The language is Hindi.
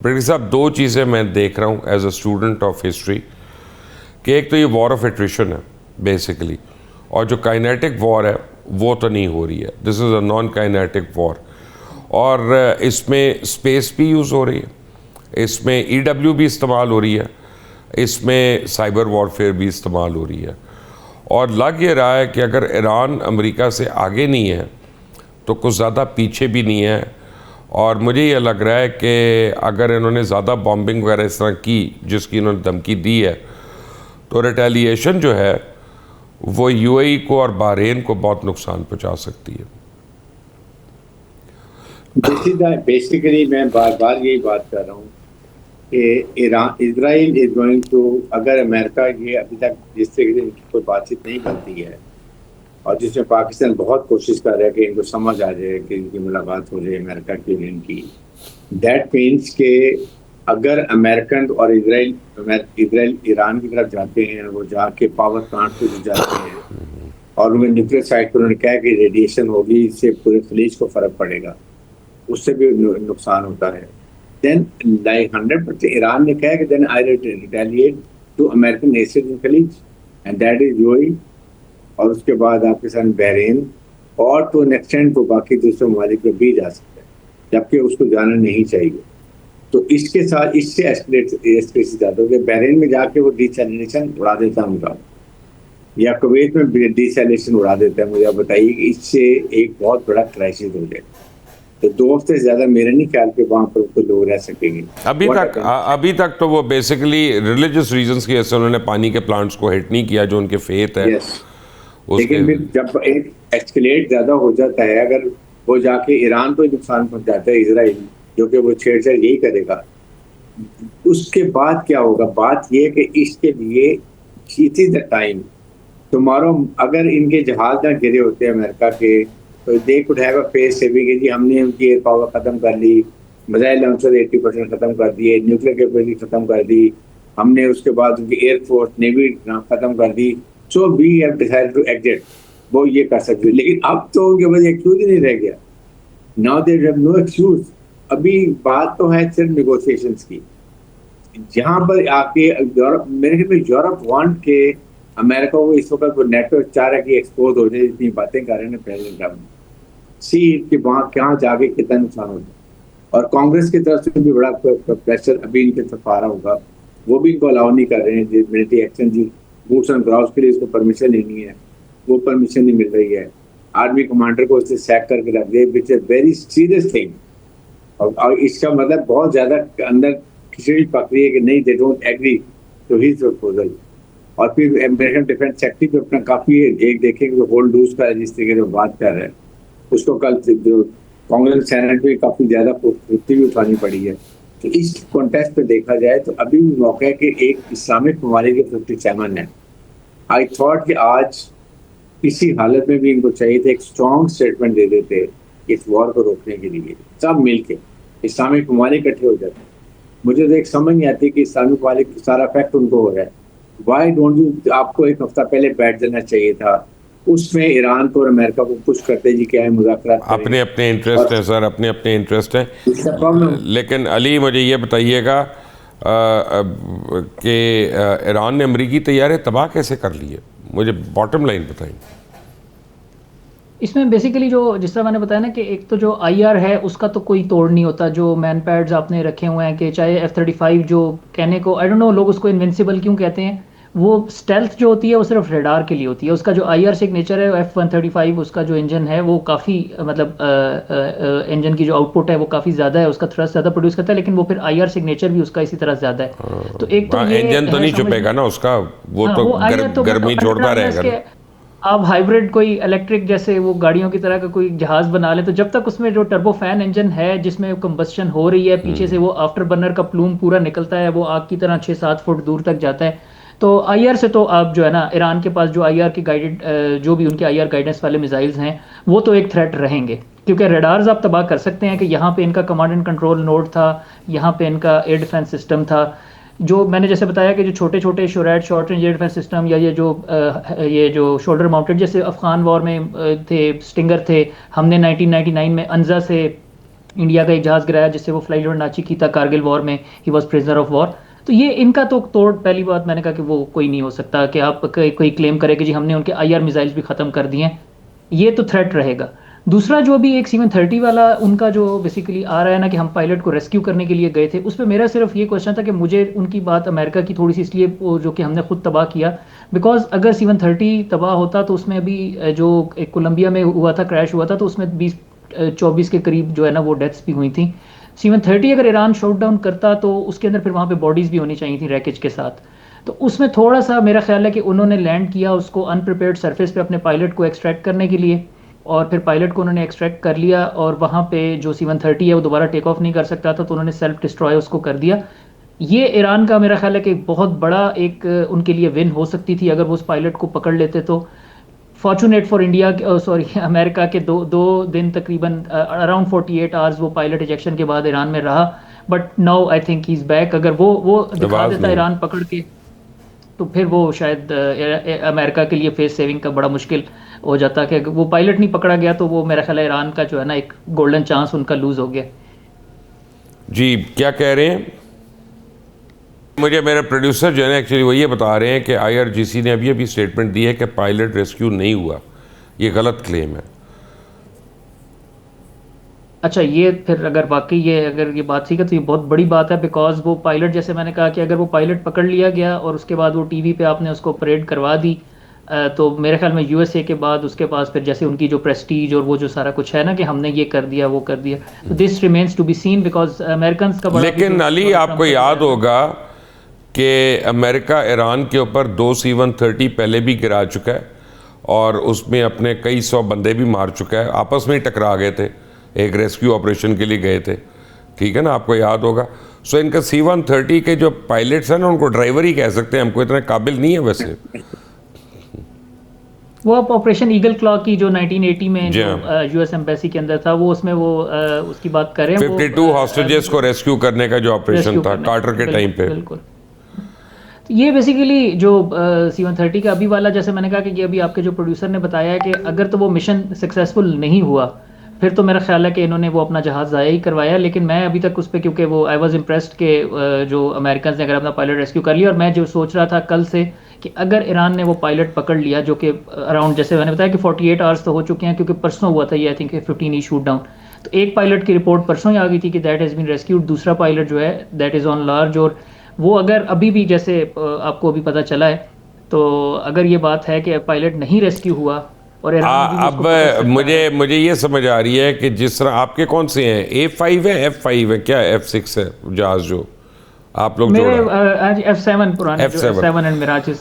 ब्रिटिश साहब, दो चीज़ें मैं देख रहा हूँ as a student of history कि एक तो ये वॉर ऑफ एट्रिशन है बेसिकली, और जो काइनेटिक वॉर है वो तो नहीं हो रही है। This is a non kinetic war, और इसमें स्पेस भी यूज़ हो रही है, इसमें ईडब्ल्यू भी इस्तेमाल हो रही है, इसमें साइबर वॉरफेयर भी इस्तेमाल हो रही है। और लग ये रहा है कि अगर ईरान अमेरिका से आगे नहीं है तो कुछ ज़्यादा पीछे भी नहीं है। और मुझे ये लग रहा है कि अगर इन्होंने ज़्यादा बॉम्बिंग वगैरह इस तरह की जिसकी इन्होंने धमकी दी है तो रिटेलिएशन जो है वो यूएई को और बहरीन को बहुत नुकसान पहुंचा सकती है। बेसिकली मैं बार बार यही बात कर रहा हूँ कि इजराइल इज गोइंग टू, अगर अमेरिका ये अभी तक जिस तरीके से इनकी कोई बातचीत नहीं बनती है और जिसमें पाकिस्तान बहुत कोशिश कर रहा है कि इनको समझ आ जाए कि इनकी मुलाकात हो जाए अमेरिका की और इनकी, दैट मीन्स के अगर अमेरिकन और इसराइल ईरान की तरफ जाते हैं, वो जाके पावर प्लांट पे जो जाते हैं और उन्हें न्यूक्लियर साइट पर उन्होंने कहा कि रेडिएशन होगी, इससे पूरे खलीज को फर्क पड़ेगा, उससे भी नुकसान होता है। देन लाइक 100% ईरान ने कहा कि then I retaliate to American nations in खलीज एंड दैट इज यूएई, और उसके बाद आपके साथ बहरीन, और टू एन एक्सटेंड तो बाकी दूसरे ममालिक में भी जा सकता है, जबकि उसको जाना नहीं चाहिए। तो इसके साथ इससे एस्केलेशन ज़्यादा हो गया। बहरीन में जाके वो डिसैलिनेशन उड़ा देता है उनका, या कुवैत में डिसैलिनेशन उड़ा देता है। मुझे आप बताइए कि इससे एक बहुत बड़ा क्राइसिस हो जाए। तो 2 हफ्ते से ज़्यादा मेरे नहीं ख्याल के वहाँ पर कोई लोग रह सकेंगे। अभी तक तो वो बेसिकली रिलीजियस रीजंस की वजह से उन्होंने पानी के प्लांट्स को हिट नहीं किया जो उनके फेथ है। yes. लेकिन फिर जब एक एक्सकेलेट ज़्यादा हो जाता है, अगर वो जाके ईरान को नुकसान पहुँचाता है इसराइल, जो कि वो छेड़छाड़ यही करेगा, उसके बाद क्या होगा? बात ये कि इसके लिए it is the time tomorrow, अगर इनके जहाज ना गिरे होते अमेरिका के, तो they could have a face saving जी हमने उनकी एयर पावर खत्म कर ली, मिसाइल लॉन्चर 80% खत्म कर दिए, न्यूक्लियर कैपेसिटी खत्म कर दी हमने, उसके बाद उनकी एयरफोर्स नेवी खत्म कर दी, so we have decided to exit, वो ये कर सकते। लेकिन अब तो उनके पास एक्सक्यूज ही नहीं रह गया। Now they have no excuse. अभी बात तो है सिर्फ नेगोशिएशंस की, जहां पर आके यूरोप, मेरे ख्याल में यूरोप वांट के अमेरिका को इस वक्त नेटो चाह रहा है कि एक्सपोज हो जाए, इतनी बातें कर रहे हैं प्रेसिडेंट ट्रम्प, सी कि वहाँ क्या जाके कितना नुकसान होगा। और कांग्रेस की तरफ से भी बड़ा प्रेशर अभी इनके तरफ आ रहा होगा, वो भी इनको अलाउ नहीं कर रहे हैं। मिलिट्री एक्शन जी बूट्स ऑन ग्राउंड के लिए इसको परमिशन लेनी है, वो परमिशन नहीं मिल रही है। आर्मी कमांडर को उससे सैक करके रख दिए, which is very serious thing. और इसका मतलब बहुत ज्यादा अंदर खिचड़ी पक रही है कि नहीं, they don't agree to his proposal. और फिर अमेरिकन डिफेंस सेक्रेटरी भी अपना काफी एक देखेंगे तो होल्ड लूज का जिस तरीके से बात कर रहे हैं, उसको कल जो कांग्रेस सेनेट में काफी ज्यादा पुष्टि भी उठानी पड़ी है। तो इस कॉन्टेस्ट पे देखा जाए तो अभी भी मौका है कि एक इस्लामिक ममालिक के 57 है। आई थॉट कि आज किसी हालत में भी इनको चाहिए था एक स्ट्रॉन्ग स्टेटमेंट दे देते इस वॉर को रोकने के लिए, सब मिलके इस्लामिक ममालिक इकट्ठे हो जाते। मुझे तो एक समझ नहीं आती कि इस्लामिक ममालिक सारा इफेक्ट उनको हो रहा है। वाई डोंट यू, आपको एक हफ्ता पहले बैठ जाना चाहिए था, उसमें ईरान को और अमेरिका को पुश करते जी क्या है मुज़ाकरात करें। अपने अपने इंटरेस्ट है सर, अपने अपने इंटरेस्ट है। लेकिन अली मुझे ये बताइएगा कि ईरान ने अमरीकी तैयारे तबाह कैसे कर लिए, मुझे बॉटम लाइन बताएं। इसमें बेसिकली जो जिस तरह मैंने बताया ना कि एक तो जो आईआर है उसका तो कोई तोड़ नहीं होता, जो मैन पैड्स आपने रखे हुए हैं कि चाहे F-35 जो कहने को आई डोंट नो लोग उसको इनविंसिबल क्यों कहते हैं, वो स्टेल्थ जो होती है वो सिर्फ रेडार के लिए होती है। उसका जो आईआर सिग्नेचर है F-135, उसका जो इंजन है वो काफ़ी मतलब इंजन की जो आउटपुट है वो काफ़ी ज़्यादा है, उसका थ्रस्ट ज़्यादा प्रोड्यूस करता है, लेकिन वो फिर आईआर सिग्नेचर भी उसका इसी तरह ज़्यादा है। तो एक तो ये इंजन तो नहीं छुपेगा ना उसका, वो तो गर्मी छोड़ता रहेगा। आप हाइब्रिड कोई इलेक्ट्रिक जैसे वो गाड़ियों की तरह का कोई जहाज बना ले, तो जब तक उसमें जो टर्बोफैन इंजन है जिसमें कंबस्शन हो रही है, पीछे से वो आफ्टर बर्नर का प्लूम पूरा निकलता है, वो आग की तरह 6-7 फुट दूर तक जाता है। तो आईआर से तो आप जो है ना, ईरान के पास जो आईआर की गाइडेड जो भी उनके आईआर गाइडेंस वाले मिसाइल्स हैं वो तो एक थ्रेट रहेंगे, क्योंकि रडार्स आप तबाह कर सकते हैं कि यहाँ पे इनका कमांड एंड कंट्रोल नोड था, यहाँ पे इनका एयर डिफेंस सिस्टम था। जो मैंने जैसे बताया कि जो छोटे छोटे शोरैट short range air defence system या ये जो शोल्डर माउंटेड जैसे अफगान वॉर में थे, स्टिंगर थे, हमने 1999 में अनजा से इंडिया का एक जहाज़ गिराया जिससे वो फ्लाई नाची की था कारगिल वॉर में, he was prisoner of war. तो ये इनका तो तोड़, पहली बात मैंने कहा कि वो कोई नहीं हो सकता कि आप कोई क्लेम करे कि जी हमने उनके IR मिसाइल्स भी ख़त्म कर दिए हैं, ये तो थ्रेट रहेगा। दूसरा जो अभी एक C-130 वाला उनका जो बेसिकली आ रहा है ना कि हम पायलट को रेस्क्यू करने के लिए गए थे, उस पर मेरा सिर्फ ये क्वेश्चन था कि मुझे उनकी बात अमेरिका की थोड़ी सी इसलिए जो कि हमने खुद तबाह किया, बिकॉज अगर C-130 तबाह होता तो उसमें अभी जो एक कोलंबिया में हुआ था, क्रैश हुआ था, तो उसमें 24 के करीब जो है ना वो डेथ्स भी हुई थी। C-130 अगर ईरान शॉट डाउन करता तो उसके अंदर फिर वहाँ पे बॉडीज़ भी होनी चाहिए थी रैकेज के साथ। तो उसमें थोड़ा सा मेरा ख्याल है कि उन्होंने लैंड किया उसको अनप्रिपेयर्ड सरफेस पे अपने पायलट को एक्सट्रैक्ट करने के लिए, और फिर पायलट को उन्होंने एक्सट्रैक्ट कर लिया, और वहाँ पे जो C-130 है वो दोबारा टेक ऑफ नहीं कर सकता था, तो उन्होंने सेल्फ डिस्ट्रॉय उसको कर दिया। ये ईरान का मेरा ख्याल है कि बहुत बड़ा एक उनके लिए विन हो सकती थी अगर वो उस पायलट को पकड़ लेते। तो fortunate for India, sorry America के दो दिन तकरीबन अराउंड 48 आवर्स वो पायलट इजेक्शन के बाद ईरान में रहा, but now I think he is back. अगर वो दिखा देता ईरान पकड़ के, तो फिर वो शायद अमेरिका के लिए फेस सेविंग का बड़ा मुश्किल हो जाता कि वो पायलट नहीं पकड़ा गया, तो वो मेरा ख्याल है ईरान का जो है ना एक गोल्डन चांस उनका लूज हो गया। जी क्या कह रहे हैं? मुझे मेरे प्रोड्यूसर जो है ना एक्चुअली वो ये बता रहे हैं कि IRGC ने अभी स्टेटमेंट दी है कि पायलट रेस्क्यू नहीं हुआ, ये गलत क्लेम है। अच्छा, ये फिर अगर वाकई अगर ये बात ठीक है तो ये बहुत बड़ी बात है, बिकॉज वो पायलट, जैसे मैंने कहा कि अगर वो पायलट पकड़ लिया गया और उसके बाद वो टीवी पे आपने उसको परेड करवा दी, तो मेरे ख्याल में USA के बाद उसके पास फिर जैसे उनकी जो प्रेस्टीज और वो जो सारा कुछ है ना कि हमने ये कर दिया वो कर दिया, तो this remains to be seen because American का बड़ा। लेकिन अली आपको याद होगा कि अमेरिका ईरान के ऊपर 2 C-130 पहले भी गिरा चुका है और उसमें अपने कई 100 बंदे भी मार चुका है, आपस में ही टकरा गए थे, एक रेस्क्यू ऑपरेशन के लिए गए थे, ठीक है ना, आपको याद होगा। सो इनका C-130 के जो पायलट्स हैं ना उनको ड्राइवर ही कह सकते हैं, हमको इतना काबिल नहीं है वैसे। वो अब ऑपरेशन ईगल क्लॉ की जो 1980 में जो US एम्बेसी के अंदर था, वो उसमें वो उसकी बात कर रहे हैं, 52 हॉस्टेजेस को रेस्क्यू करने का जो ऑपरेशन था कार्टर के टाइम पे। बिल्कुल। तो ये बेसिकली जो C-130 का अभी वाला, जैसे मैंने कहा कि ये अभी आपके जो प्रोड्यूसर ने बताया है कि अगर तो वो मिशन सक्सेसफुल नहीं हुआ फिर तो मेरा ख्याल है कि इन्होंने वो अपना जहाज़ ज़ाया ही करवाया। लेकिन मैं अभी तक उस पर, क्योंकि वो आई वॉज इम्प्रेस्ड के जो अमेरिकन ने अगर अपना पायलट रेस्क्यू कर लिया, और मैं जो सोच रहा था कल से कि अगर ईरान ने वो पायलट पकड़ लिया, जो कि अराउंड जैसे मैंने बताया कि 48 आवर्स तो हो चुके हैं, क्योंकि परसों हुआ था ये, आई थिंक 15 शूट डाउन, तो एक पायलट की रिपोर्ट परसों ही आ गई थी कि दैट हैज़ बीन रेस्क्यूड, दूसरा पायलट जो है दैट इज़ ऑन लार्ज। और वो अगर अभी भी जैसे आपको अभी पता चला है, तो अगर ये बात है कि पायलट नहीं रेस्क्यू हुआ और अब मुझे ये समझ आ रही है कि जिस तरह आपके कौन से हैं, A5 है, F5 है, क्या F6 है जहाज जो आप लोग मेरे F7 पुराने F7 एंड मिराज